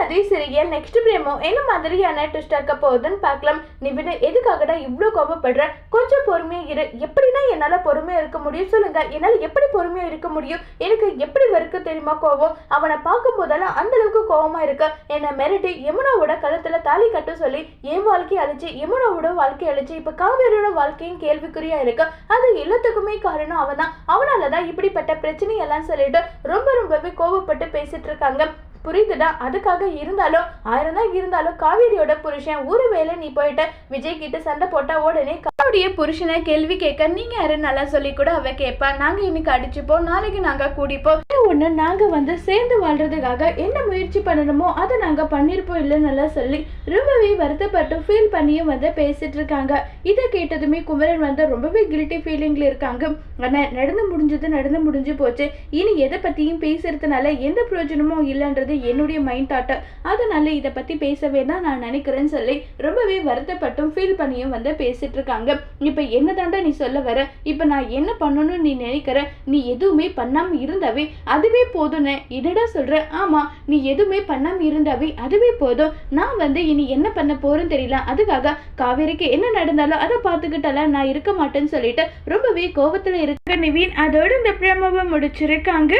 மாதிரி serial next பிரேமோ என்ன மாதிரியான ட்விஸ்ட் ஆக்க போகுதுன்னு பார்க்கலாம். நீ விட எதுக்காகடா இவ்வளோ கோபப்படுற? கொஞ்சம் பொறுமையா இரு. எப்படின்னா என்னால பொறுமையா இருக்க முடியும் சொல்லுங்க? என்னால எப்படி பொறுமையா இருக்க முடியும்? எனக்கு எப்படி வருக்கு தெரியுமா கோவம்? அவனை பார்க்கும் போதெல்லாம் அந்த அளவுக்கு கோவமா இருக்க. என்னை மிரட்டி யமுனாவோட கழுத்துல தாலி கட்ட சொல்லி என் வாழ்க்கையை அழிச்சு யமுனாவோட வாழ்க்கையை அழிச்சு இப்ப காவேரியோட வாழ்க்கையும் கேள்விக்குறியா இருக்கு. அது எல்லாத்துக்குமே காரணம் அவன் தான். அவனாலதான் இப்படிப்பட்ட பிரச்சனை எல்லாம் சொல்லிட்டு ரொம்பவே கோவப்பட்டு பேசிட்டு இருக்காங்க. புரியுதுடா? அதுக்காக இருந்தாலும் 1000 தான் இருந்தாலும் காவேரியோட புருஷன் ஒருவேளை நீ போயிட்ட விஜய் கிட்ட சண்டை போட்டா உடனே காவேரிய புருஷனை கேள்வி கேட்க நீங்க யாரு நல்லா சொல்லி கூட அவ கேட்பா. நாங்க இன்னைக்கு அடிச்சுப்போம், நாளைக்கு நாங்க கூடிப்போம், ஒண்ணு நாங்க சேர்ந்து வாழ்றதுக்காக என்ன முயற்சி பண்ணணுமோ அதை நாங்க பண்ணிருப்போம் இல்லைன்னு நல்லா சொல்லி ரொம்பவே வருத்தப்பட்டு ஃபீல் பண்ணியும் பேசிட்டு இருக்காங்க. இதை கேட்டதுமே குமரன் ரொம்பவே கில்ட்டி ஃபீலிங்ல இருக்காங்க. ஆனா நடந்து முடிஞ்சு போச்சு. இனி எதை பத்தியும் பேசுறதுனால எந்த பிரயோஜனமும் இல்லைன்றது என்னுடைய மைண்ட் தாட். அதனால இதை பத்தி பேசவே தான் நான் நினைக்கிறேன்னு சொல்லி ரொம்பவே வருத்தப்பட்டும் ஃபீல் பண்ணியும் பேசிட்டு இருக்காங்க. இப்ப என்னதாண்டா நீ சொல்ல வர? இப்ப நான் என்ன பண்ணணும்னு நீ நினைக்கிற? நீ எதுவுமே பண்ணாம இருந்தாவே அதுவே போதும். என்னடா சொல்ற? ஆமா, நீ எதுவுமே பண்ணாம இருந்தாவே அதுவே போதும். நான் இனி என்ன பண்ண போறேன்னு தெரியல. அதுக்காக காவேரிக்கு என்ன நடந்தாலும் அதை பார்த்துக்கிட்டால நான் இருக்க மாட்டேன்னு சொல்லிட்டு ரொம்பவே கோபத்துல இருக்க நிவின் அதோட இந்த பிரமவை முடிச்சிருக்காங்க.